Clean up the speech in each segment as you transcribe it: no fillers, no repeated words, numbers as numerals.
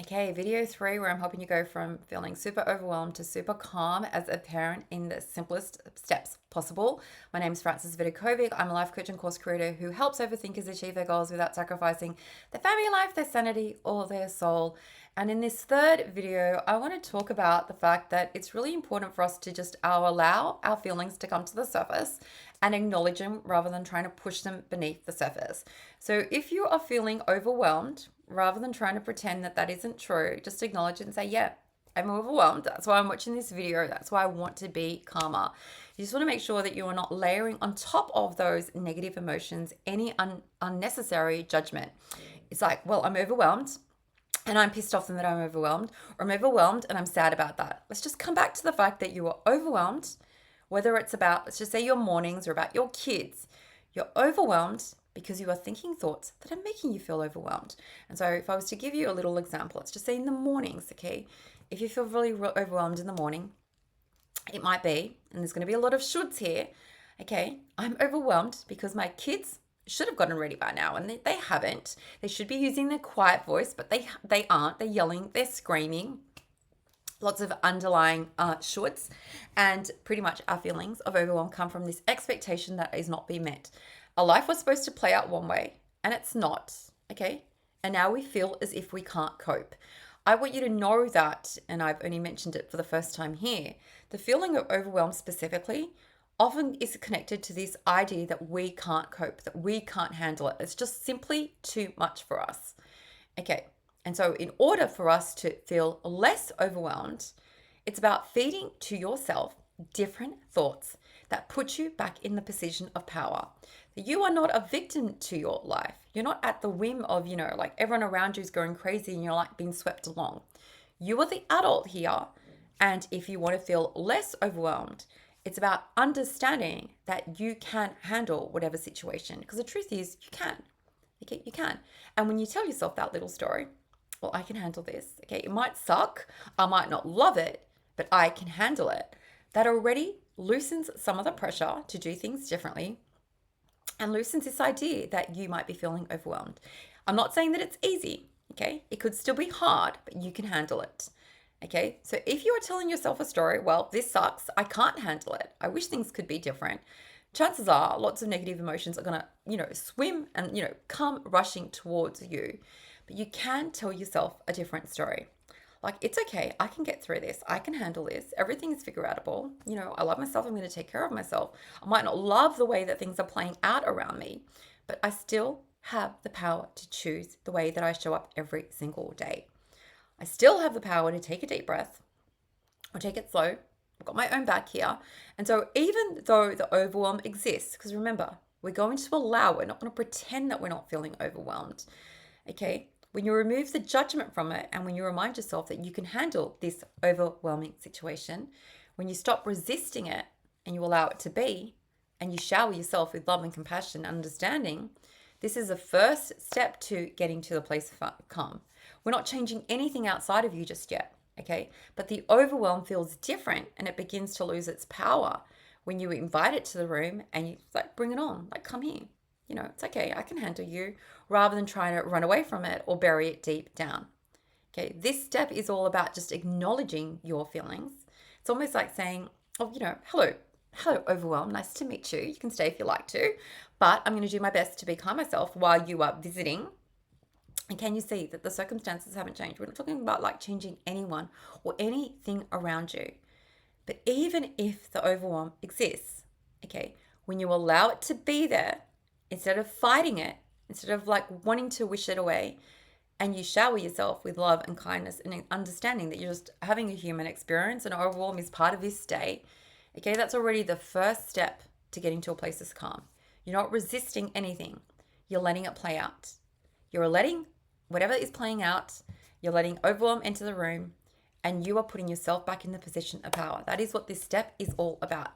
Okay, video 3, where I'm helping you go from feeling super overwhelmed to super calm as a parent in the simplest steps possible. My name is Frances Vidakovic. I'm a life coach and course creator who helps overthinkers achieve their goals without sacrificing their family life, their sanity, or their soul. And in this third video, I want to talk about the fact that it's really important for us to just allow our feelings to come to the surface and acknowledge them rather than trying to push them beneath the surface. So if you are feeling overwhelmed, rather than trying to pretend that that isn't true, just acknowledge it and say, yeah, I'm overwhelmed. That's why I'm watching this video. That's why I want to be calmer. You just want to make sure that you are not layering on top of those negative emotions any unnecessary judgment. It's like, well, I'm overwhelmed and I'm pissed off that I'm overwhelmed, or I'm overwhelmed and I'm sad about that. Let's just come back to the fact that you are overwhelmed, whether it's about, let's just say, your mornings or about your kids. You're overwhelmed because you are thinking thoughts that are making you feel overwhelmed. And so, if I was to give you a little example, let's just say in the mornings, okay? If you feel really overwhelmed in the morning, it might be, and there's going to be a lot of shoulds here, okay? I'm overwhelmed because my kids should have gotten ready by now and they haven't. They should be using their quiet voice, but they aren't. They're yelling, they're screaming, lots of underlying shoulds, and pretty much our feelings of overwhelm come from this expectation that is not being met. A life was supposed to play out one way and it's not, okay? And now we feel as if we can't cope. I want you to know that, and I've only mentioned it for the first time here, the feeling of overwhelm specifically often is connected to this idea that we can't cope, that we can't handle it. It's just simply too much for us. Okay, and so in order for us to feel less overwhelmed, it's about feeding to yourself different thoughts that put you back in the position of power. That you are not a victim to your life. You're not at the whim of, like everyone around you is going crazy and you're like being swept along. You are the adult here. And if you want to feel less overwhelmed, it's about understanding that you can handle whatever situation. Because the truth is, you can. Okay, you can. And when you tell yourself that little story, well, I can handle this. Okay, it might suck. I might not love it, but I can handle it. That already loosens some of the pressure to do things differently and loosens this idea that you might be feeling overwhelmed. I'm not saying that it's easy. Okay, it could still be hard, but you can handle it. Okay, so if you are telling yourself a story, well, this sucks, I can't handle it, I wish things could be different, chances are lots of negative emotions are going to, swim and, come rushing towards you. But you can tell yourself a different story. Like, it's okay, I can get through this, I can handle this, everything is figure outable. I love myself, I'm going to take care of myself. I might not love the way that things are playing out around me, but I still have the power to choose the way that I show up every single day. I still have the power to take a deep breath or take it slow. I've got my own back here. And so even though the overwhelm exists, because remember, we're going to allow, we're not going to pretend that we're not feeling overwhelmed. Okay? When you remove the judgment from it and when you remind yourself that you can handle this overwhelming situation, when you stop resisting it and you allow it to be, and you shower yourself with love and compassion and understanding, this is the first step to getting to the place of calm. We're not changing anything outside of you just yet, okay? But the overwhelm feels different and it begins to lose its power when you invite it to the room and you like bring it on, like come here. It's okay, I can handle you, rather than trying to run away from it or bury it deep down. Okay, this step is all about just acknowledging your feelings. It's almost like saying, oh, hello, overwhelm, nice to meet you. You can stay if you like to, but I'm going to do my best to be kind myself while you are visiting. And can you see that the circumstances haven't changed? We're not talking about like changing anyone or anything around you. But even if the overwhelm exists, okay, when you allow it to be there, instead of fighting it, instead of like wanting to wish it away, and you shower yourself with love and kindness and understanding that you're just having a human experience and overwhelm is part of this day, okay, that's already the first step to getting to a place of calm. You're not resisting anything. You're letting it play out. You're letting whatever is playing out, you're letting overwhelm enter the room, and you are putting yourself back in the position of power. That is what this step is all about.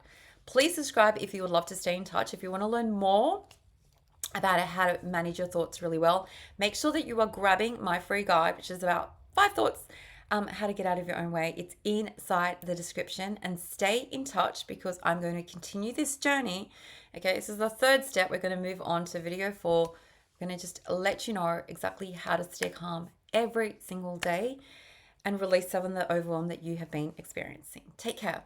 Please subscribe if you would love to stay in touch. If you want to learn more about how to manage your thoughts really well, make sure that you are grabbing my free guide, which is about 5 thoughts how to get out of your own way. It's inside the description, and stay in touch because I'm going to continue this journey. Okay, this is the third step. We're going to move on to video 4. I'm going to just let you know exactly how to stay calm every single day and release some of the overwhelm that you have been experiencing. Take care.